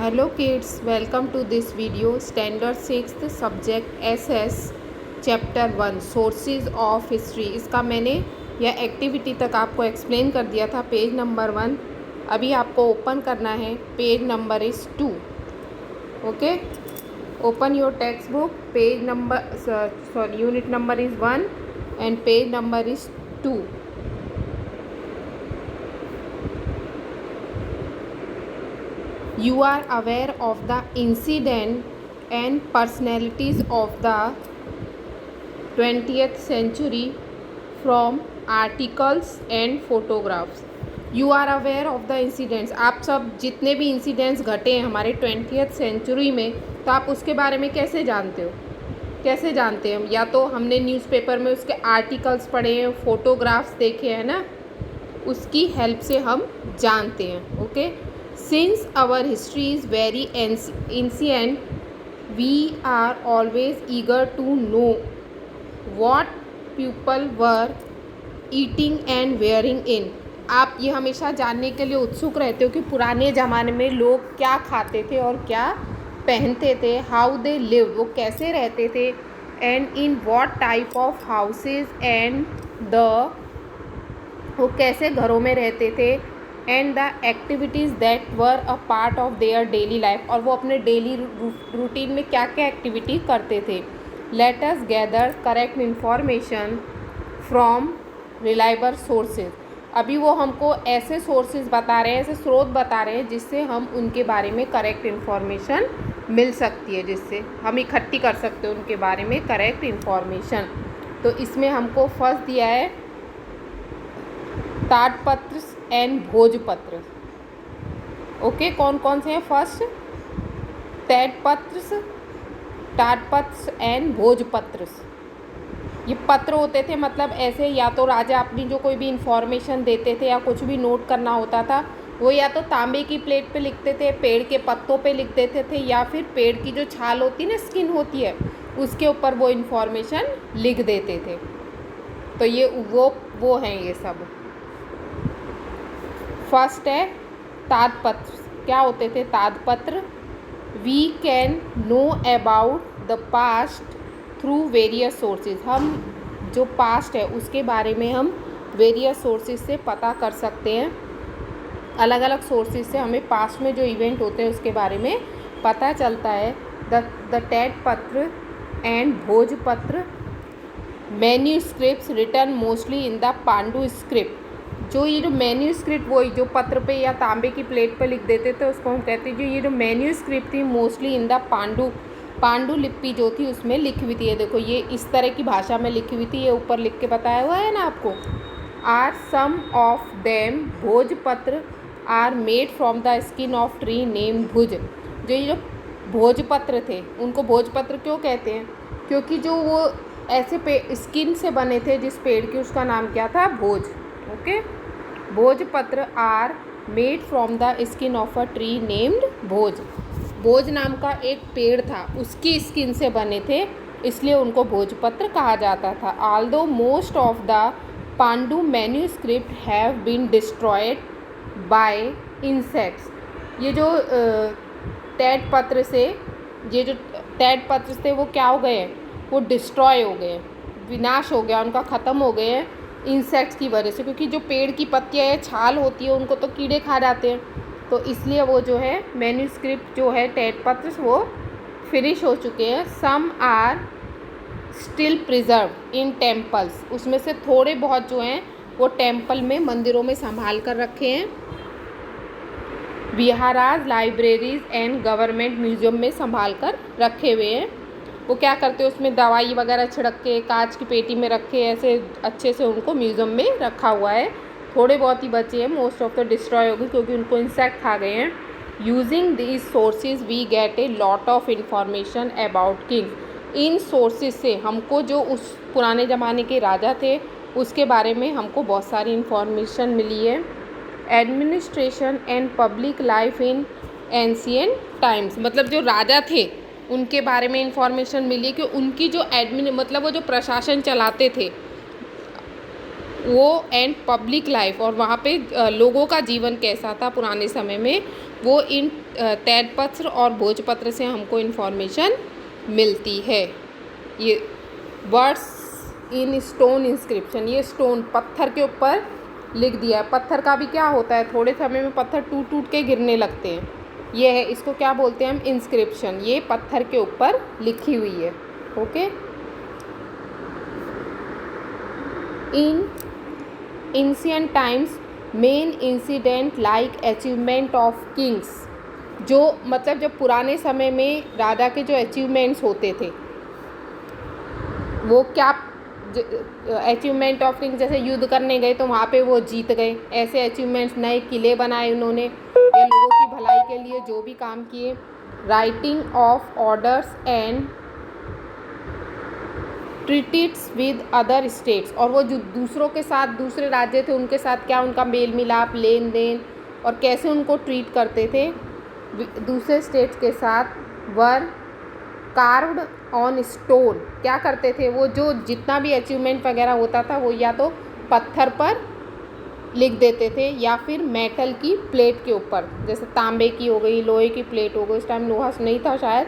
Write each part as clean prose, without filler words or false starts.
Hello kids, welcome to this video. Standard 6th subject SS chapter 1 sources of history. इसका मैंने यह activity तक आपको एक्सप्लेन कर दिया था पेज नंबर 1. अभी आपको ओपन करना है. Page number is 2. Okay, open your text book. Page number unit number is 1 and page number is 2. You are aware of the incident and personalities of the 20th century from articles and photographs. You are aware of the incidents. आप सब जितने भी incidents घटे हैं हमारे 20th century में, तो आप उसके बारे में कैसे जानते हो? कैसे जानते हैं? या तो हमने न्यूज़पेपर में उसके आर्टिकल्स पढ़े हैं, फ़ोटोग्राफ्स देखे हैं ना, उसकी हेल्प से हम जानते हैं. Okay, Since our history is very ancient, we are always eager to know what people were eating and wearing in. आप ये हमेशा जानने के लिए उत्सुक रहते हो कि पुराने ज़माने में लोग क्या खाते थे और क्या पहनते थे. हाउ दे लिव, वो कैसे रहते थे. And in what type of houses and वो कैसे घरों में रहते थे. And the activities that were a part of their daily life, और वो अपने डेली रूटीन में क्या क्या एक्टिविटी करते थे. Let us gather correct information from reliable sources. अभी वो हमको ऐसे सोर्सेज बता रहे हैं, ऐसे स्रोत बता रहे हैं जिससे हम उनके बारे में करेक्ट इन्फॉर्मेशन मिल सकती है, जिससे हम इकट्ठी कर सकते हैं उनके बारे में करेक्ट इन्फॉर्मेशन. तो इसमें हमको फर्स्ट दिया है ताड़पत्र एंड भोजपत्र. ओके, कौन कौन से हैं? फर्स्ट ताड़पत्र एंड भोजपत्र. ये पत्र होते थे, मतलब ऐसे या तो राजा अपनी जो कोई भी इंफॉर्मेशन देते थे या कुछ भी नोट करना होता था, वो या तो तांबे की प्लेट पे लिखते थे, पेड़ के पत्तों पे लिख देते थे, या फिर पेड़ की जो छाल होती है ना, स्किन होती है, उसके ऊपर वो इंफॉर्मेशन लिख देते थे. तो ये वो हैं ये सब. फर्स्ट है ताड़पत्र. क्या होते थे ताड़पत्र? We can know about the past through various sources. हम जो पास्ट है उसके बारे में हम वेरियस सोर्सेज से पता कर सकते हैं. अलग अलग सोर्सेज से हमें पास्ट में जो इवेंट होते हैं उसके बारे में पता चलता है. The tadpatra and bhojpatra manuscripts written mostly in the pandu script. जो ये जो मैन्यूस्क्रिप्ट, वही जो पत्र पे या तांबे की प्लेट पे लिख देते थे उसको हम कहते हैं. जो ये जो मैन्यूस्क्रिप्ट थी मोस्टली इन द पांडु लिपि जो थी उसमें लिखी हुई थी. ये देखो, ये इस तरह की भाषा में लिखी हुई थी, ये ऊपर लिख के बताया हुआ है ना आपको. Are some of them bhojpatra are made from the skin of tree name bhuj. जो ये जो भोजपत्र थे उनको भोजपत्र क्यों कहते हैं? क्योंकि जो वो ऐसे स्किन से बने थे जिस पेड़ की, उसका नाम क्या था? भोज. Okay, bhojpatra are made from the skin of a tree named bhoj. भोज नाम का एक पेड़ था, उसकी स्किन से बने थे, इसलिए उनको भोजपत्र कहा जाता था. Although most of the pandu manuscript have been destroyed by insects. ये जो ताड़पत्र थे वो क्या हो गए? वो डिस्ट्रॉय हो गए, विनाश हो गया उनका, ख़त्म हो गए हैं इंसेक्ट्स की वजह से. क्योंकि जो पेड़ की पत्तियाँ या छाल होती है उनको तो कीड़े खा जाते हैं, तो इसलिए वो जो है मैन्यूस्क्रिप्ट जो है ताड़पत्र वो फिनिश हो चुके हैं. Some are still preserve in temples. उसमें से थोड़े बहुत जो हैं वो टेम्पल में, मंदिरों में संभाल कर रखे हैं. Viharas, libraries and government museum में संभाल कर रखे हुए हैं. वो क्या करते हैं, उसमें दवाई वगैरह छिड़क के कांच की पेटी में रखे, ऐसे अच्छे से उनको म्यूज़ियम में रखा हुआ है. थोड़े बहुत ही बचे हैं, मोस्ट ऑफ द डिस्ट्रॉय हो गए क्योंकि उनको इंसेक्ट खा गए हैं. Using these sources we get a lot of information about kings. इन सोर्सेज से हमको जो उस पुराने ज़माने के राजा थे उसके बारे में हमको बहुत सारी इंफॉर्मेशन मिली है. Administration and public life in ancient times. मतलब जो राजा थे उनके बारे में इंफॉर्मेशन मिली कि उनकी जो मतलब वो जो प्रशासन चलाते थे वो, एंड पब्लिक लाइफ, और वहाँ पे लोगों का जीवन कैसा था पुराने समय में, वो इन तैलपत्र और भोजपत्र से हमको इन्फॉर्मेशन मिलती है। ये वर्ड्स इन स्टोन इंस्क्रिप्शन, ये स्टोन पत्थर के ऊपर लिख दिया है। पत्थर का भी क्या होता है, थोड़े समय में पत्थर टूट टूट के गिरने लगते हैं। ये है, इसको क्या बोलते हैं हम, इंस्क्रिप्शन। ये पत्थर के ऊपर लिखी हुई है। Okay. In ancient times main incident like achievement of Kings, जो मतलब जब पुराने समय में राजा के जो अचीवमेंट्स होते थे वो क्या, अचीवमेंट ऑफ किंग्स, जैसे युद्ध करने गए तो वहाँ पे वो जीत गए, ऐसे अचीवमेंट्स, नए किले बनाए उन्होंने या लोगों की भलाई के लिए जो भी काम किए। Writing of orders and treaties with other states, और वो जो दूसरों के साथ, दूसरे राज्य थे उनके साथ क्या उनका मेल मिलाप, लेन देन और कैसे उनको ट्रीट करते थे दूसरे स्टेट्स के साथ। वर कार्व्ड ऑन स्टोन, क्या करते थे वो, जो जितना भी अचीवमेंट वगैरह होता था वो या तो पत्थर पर लिख देते थे या फिर मेटल की प्लेट के ऊपर, जैसे तांबे की हो गई, लोहे की प्लेट हो गई, उस टाइम लोहा नहीं था शायद,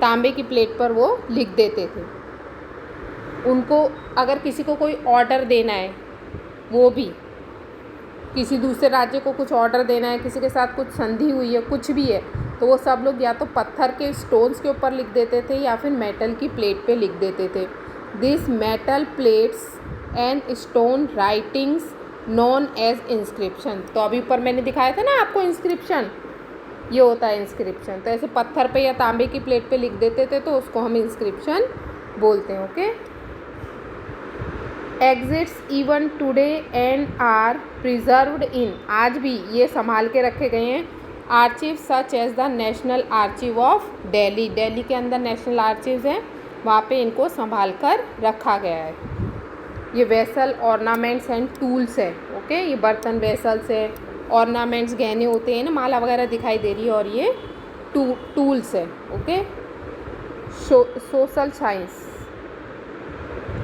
तांबे की प्लेट पर वो लिख देते थे। उनको अगर किसी को कोई ऑर्डर देना है, वो भी किसी दूसरे राज्य को कुछ ऑर्डर देना है, किसी के साथ कुछ संधि हुई है, कुछ भी है, तो वो सब लोग या तो पत्थर के स्टोन्स के ऊपर लिख देते थे या फिर मेटल की प्लेट पे लिख देते थे। This metal plates and stone writings known as inscription, तो अभी ऊपर मैंने दिखाया था ना आपको इंस्क्रिप्शन, ये होता है इंस्क्रिप्शन। तो ऐसे पत्थर पे या तांबे की प्लेट पे लिख देते थे तो उसको हम इंस्क्रिप्शन बोलते हैं। Okay. Exists even today and are preserved in, आज भी ये संभाल के रखे गए हैं। Archive such as the national archive of Delhi, Delhi के अंदर नेशनल आर्चिव्स हैं, वहाँ पे इनको संभाल कर रखा गया है। ये वेसल, ऑर्नामेंट्स एंड टूल्स है। ओके। ये बर्तन, वेसल्स है, ऑर्नामेंट्स, गहने होते हैं ना, माला वगैरह दिखाई दे रही है, और ये टूल्स है। ओके। सोशल साइंस,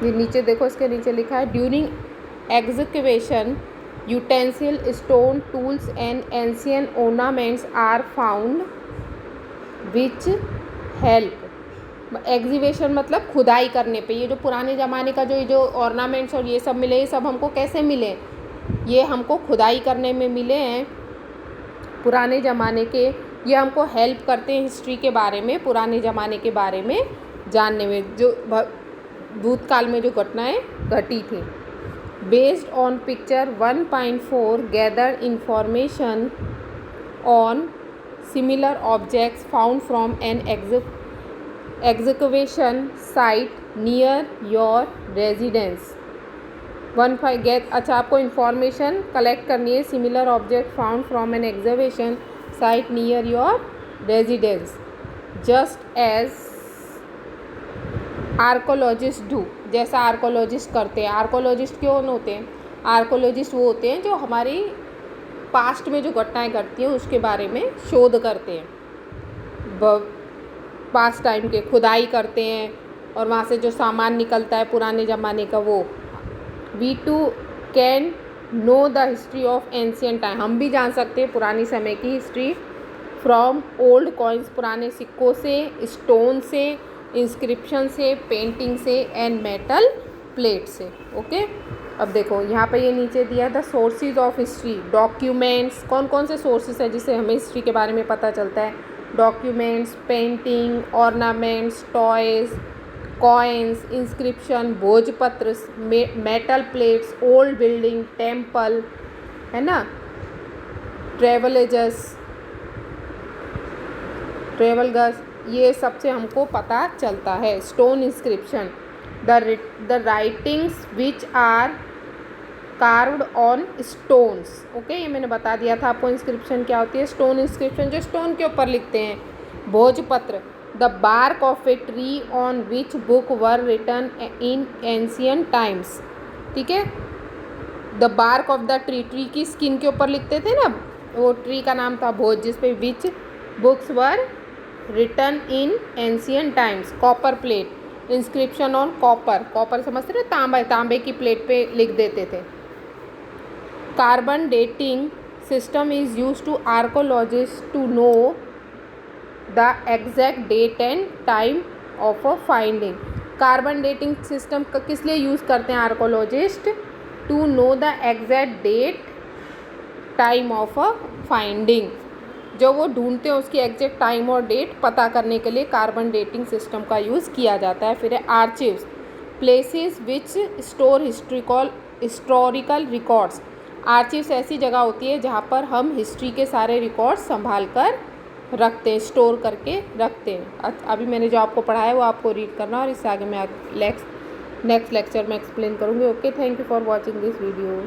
ये नीचे देखो, इसके नीचे लिखा है during execution utensil, stone, tools and ancient ornaments are found which help. Exhibition मतलब खुदाई करने पे, ये जो पुराने ज़माने का जो ऑर्नामेंट्स और ये सब मिले, ये सब हमको कैसे मिले, ये हमको खुदाई करने में मिले हैं पुराने ज़माने के। ये हमको हेल्प करते हैं हिस्ट्री के बारे में, पुराने ज़माने के बारे में जानने में, जो भूतकाल में जो घटनाएं घटी थी। Based on picture 1.4 gather information on similar objects found from an execution site near your residence. 1.5 get, अच्छा आपको इन्फॉर्मेशन कलेक्ट करनी है, similar object found from an execution site near your residence, just as archaeologist do, जैसा archaeologist करते हैं। Archaeologist क्यों होते हैं, आर्कोलॉजिस्ट वो होते हैं जो हमारी पास्ट में जो घटनाएं घटती हैं उसके बारे में शोध करते हैं, पास्ट टाइम के खुदाई करते हैं और वहाँ से जो सामान निकलता है पुराने ज़माने का वो। We too can know the history of ancient time, हम भी जान सकते हैं पुरानी समय की हिस्ट्री फ्रॉम ओल्ड कॉइन्स, पुराने सिक्कों से, स्टोन से, इंस्क्रिप्शन से, पेंटिंग से एंड मेटल प्लेट से। ओके। अब देखो यहाँ पे ये नीचे दिया the sources of history, documents, कौन कौन से सोर्सेज है जिससे हमें हिस्ट्री के बारे में पता चलता है। Documents, painting, ornaments, toys, coins, inscription, bhojpatra, metal plates, old building, temple, है ना, ट्रेवलेजर्स, ट्रेवलगर्स, ये सबसे हमको पता चलता है। Stone inscription, the writings which are carved on stones. Okay, ये मैंने बता दिया था आपको इंस्क्रिप्शन क्या होती है। स्टोन इंस्क्रिप्शन जो स्टोन के ऊपर लिखते हैं। Bhojpatra, the bark of a tree on which book were written in ancient times. ठीक है, the bark of the tree, tree की स्किन के ऊपर लिखते थे ना, वो ट्री का नाम था भोज, जिस पे which books were written in ancient times. Copper plate, inscription on copper, copper समझते थे, तांबे, तांबे की प्लेट पे लिख देते थे। Carbon dating system is used to archaeologists to know the exact date and time of a finding. Carbon dating system का किस लिए यूज़ करते हैं archaeologist? To know the exact date time of a finding, जो वो ढूंढते हैं उसकी एग्जैक्ट टाइम और डेट पता करने के लिए कार्बन डेटिंग सिस्टम का यूज़ किया जाता है। फिर है archives, places which store historical records. Archives ऐसी जगह होती है जहाँ पर हम हिस्ट्री के सारे रिकॉर्ड्स संभाल कर रखते हैं, स्टोर करके रखते हैं। अभी मैंने जो आपको पढ़ाया है वो आपको रीड करना और इससे आगे मैं नेक्स्ट लेक्चर में एक्सप्लेन करूँगी। Okay, thank you for watching this video.